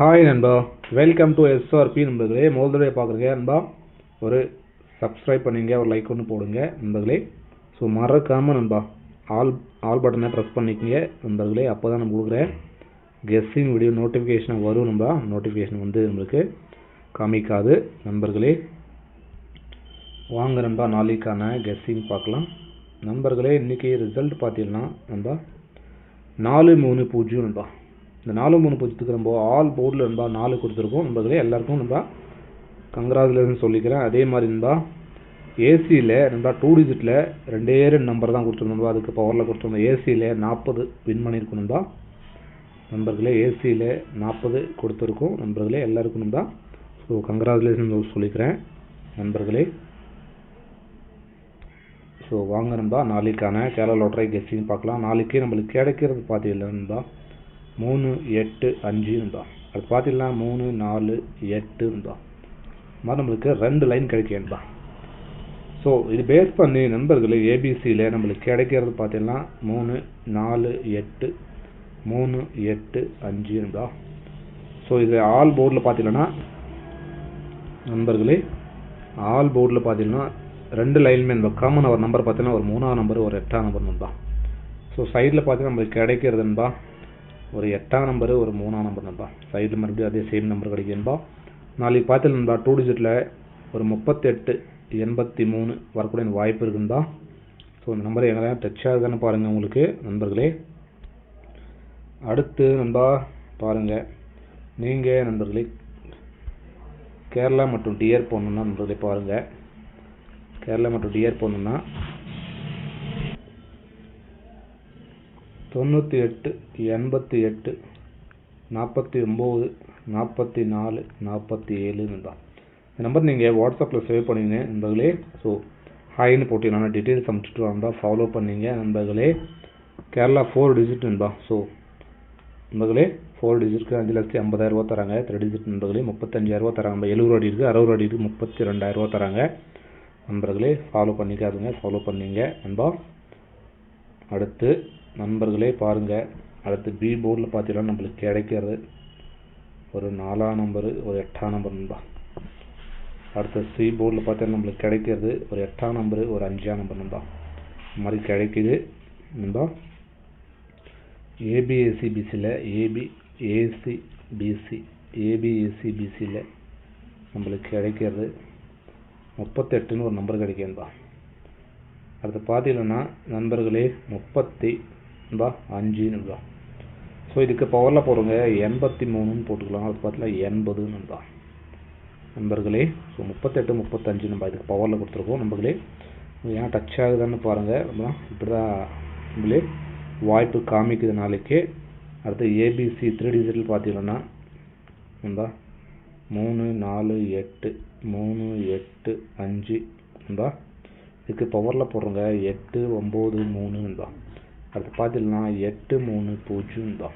Hi நண்பா, welcome to SRP நண்பர்களே. முதல் தடவை பார்க்குறீங்க நண்பா, ஒரு சப்ஸ்கிரைப் பண்ணிங்க, ஒரு லைக் ஒன்று போடுங்க நண்பர்களே. ஸோ மறக்காமல் நண்பா ஆல் பட்டனை ப்ரெஸ் பண்ணிக்கோங்க நண்பர்களே. அப்போ தான் நம்ம கொடுக்குற கெஸ்ஸிங் வீடியோ நோட்டிஃபிகேஷன் வரும் நண்பா. நோட்டிஃபிகேஷன் வந்து நம்மளுக்கு காமிக்காது நண்பர்களே. வாங்க நண்பா, நாளைக்கான கெஸ்ஸிங் பார்க்கலாம் நண்பர்களே. இன்றைக்கி ரிசல்ட் பார்த்தீங்கன்னா நண்பா 4-3-0 நண்பா. இந்த 4-3-0 நம்ம ஆல் போர்டில் நண்பா 4 கொடுத்துருக்கோம் நண்பர்களே. எல்லாருக்கும் நண்பா கங்க்ராச்சுலேஷன் சொல்லிக்கிறேன். அதே மாதிரி நண்பா ஏசியில் நண்பா 2 டிஜிட்டில் 2 நம்பர் தான் கொடுத்துருந்தோம் நண்பா. அதுக்கு பவரில் கொடுத்துருந்தோம். ஏசியில் 40 வின் பண்ணியிருக்கோம் நண்பா நண்பர்களே. ஏசியில் 40 கொடுத்துருக்கோம் நண்பர்களே. எல்லாருக்கும் நண்பா ஸோ கங்க்ராச்சுலேஷன் சொல்லிக்கிறேன் நண்பர்களே. ஸோ வாங்க நண்பா, நாளைக்கான கேரளா லாட்டரி கெஸ்ஸிங் பார்க்கலாம். நாளைக்கு நம்மளுக்கு கிடைக்கிறது பார்த்தீங்கன்னா நண்பா 3-8-5 நண்பா. அது பார்த்தீங்கன்னா 3-4-8 நண்பா. மாதிரி நம்மளுக்கு 2 லைன் கிடைக்கும்பா. ஸோ இது பேஸ் பண்ணி நண்பர்களே ஏபிசியில் நம்மளுக்கு கிடைக்கிறது பார்த்தீங்கன்னா 3-4-8-3-8-5 நண்பா. ஸோ இது ஆல் போர்டில் பார்த்தீங்கன்னா நண்பர்களே, ஆல் போர்டில் பார்த்தீங்கன்னா 2 லைன்மே நண்பா. காமன் ஒரு நம்பர் பார்த்தீங்கன்னா ஒரு 3ஆம் நம்பர், ஒரு 8ஆம் நம்பர் நண்பா. ஸோ சைடில் பார்த்தீங்கன்னா நம்மளுக்கு கிடைக்கிறது நண்பா ஒரு 8ஆம் நம்பரு, ஒரு 3ஆம் நம்பர் நண்பா. சைடில் மறுபடியும் அதே சேம் நம்பர் கிடைக்கும்பா. நாளைக்கு பார்த்து நண்பா 2 டிஜிட்டில் ஒரு 38-83 வரக்கூடிய வாய்ப்பு இருக்குன்பா. ஸோ இந்த நம்பர் எங்கே டச் ஆகுதுன்னு பாருங்கள் உங்களுக்கு நண்பர்களே. அடுத்து நண்பா பாருங்கள், நீங்கள் நண்பர்களே கேரளா மற்றும் டிஆர் போடணுன்னா நண்பர்களே பாருங்கள். கேரளா மற்றும் டிஆர் போடணுன்னா 98-88-49-44-47 நண்பா. இந்த நம்பர் நீங்கள் வாட்ஸ்அப்பில் சேவ் பண்ணிங்க நண்பர்களே. ஸோ ஹாய்னு போட்டிங்கன்னா டீட்டெயில்ஸ் அனுப்பிச்சிட்டு வந்தா ஃபாலோ பண்ணிங்க நண்பர்களே. கேரளா 4 டிஜிட் நண்பா. ஸோ நண்பர்களே 4 டிஜிட்க்கு 5,50,000 ரூபா தராங்க. 3 டிஜிட் நண்பர்களே 35,000 ரூபா தராங்க. 70 அடி இருக்குது, 60 அடி இருக்குது, 32,000 ரூபா தராங்க நண்பர்களே. ஃபாலோ பண்ணிக்காதுங்க, ஃபாலோ பண்ணிங்க நண்பா. அடுத்து நண்பர்களே பாருங்கள், அடுத்து பி போர்டில் பார்த்தீங்கன்னா நம்மளுக்கு கிடைக்கிறது ஒரு 4ஆம் நம்பரு, ஒரு 8ஆம் நம்பர் நண்பா. அடுத்து சி போர்டில் பார்த்தீங்கன்னா நம்மளுக்கு கிடைக்கிறது ஒரு 8ஆம் நம்பரு, ஒரு 5ஆம் நம்பர் நண்பா. இந்த மாதிரி கிடைக்குது நண்பா. ஏபிஎஸ்சிபிசியில் ஏபிஎஸ்சிபிசியில் நம்மளுக்கு கிடைக்கிறது 38ன்னு ஒரு நம்பர் கிடைக்கும்பா. அடுத்து பார்த்தீங்கன்னா நண்பர்களே 35 நண்பா. ஸோ இதுக்கு பவரில் போடுங்க 83ன்னு போட்டுக்கலாம். அது பார்த்தீங்கன்னா 80 நண்பா நண்பர்களே. ஸோ 38-35 நண்பா இதுக்கு பவரில் கொடுத்துருக்கோம் நண்பர்களே. ஏன் டச் ஆகுதுன்னு பாருங்கள் நண்பா. இப்படி தான் நம்மளே வாய்ப்பு காமிக்குது நாளைக்கு. அடுத்து ஏபிசி 3 டிஜிட்டில் பார்த்தீங்கன்னா நண்பா 3-4-8-3-8-5 நண்பா. இதுக்கு பவரில் போடுறோங்க 8-9-3 நண்பா. அடுத்து பார்த்தீங்கன்னா 8-3-0 நண்பா.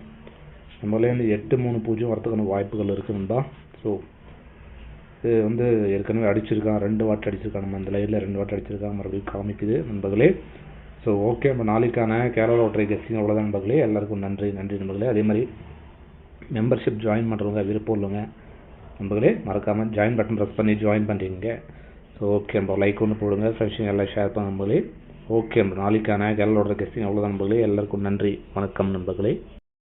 நம்மளே வந்து 8-3-0 வரத்துக்கான வாய்ப்புகள் இருக்குது நண்பா. ஸோ இது வந்து ஏற்கனவே அடிச்சிருக்கான், 2 வாட்டி அடிச்சிருக்கான். நம்ம அந்த லைனில் 2 வாட்டி அடிச்சிருக்கான், மறுபடியும் காமிக்குது நண்பர்களே. ஸோ ஓகே, நம்ம நாளைக்கான கேரளா லாட்டரி கெஸ்ஸிங் அவ்வளோதான் நண்பர்களே. எல்லாருக்கும் நன்றி நண்பர்களே. அதே மாதிரி மெம்பர்ஷிப் ஜாயின் பண்ணுறவங்க விருப்பம் இல்லைங்க நண்பர்களே, மறக்காமல் ஜாயின் பட்டன் ப்ரெஸ் பண்ணி ஜாயின் பண்ணுறீங்க. ஸோ ஓகே நண்பா, லைக் ஒன்று போடுங்க, ஃப்ரெண்ட்ஸுங்க எல்லாம் ஷேர் பண்ண நண்பர்களே. ஓகே நண்பா, நாளைக்கான கேரளா லாட்டரி கெஸ்ஸிங் அவ்வளோதான் நண்பர்களே. எல்லாருக்கும் நன்றி, வணக்கம் நண்பர்களே.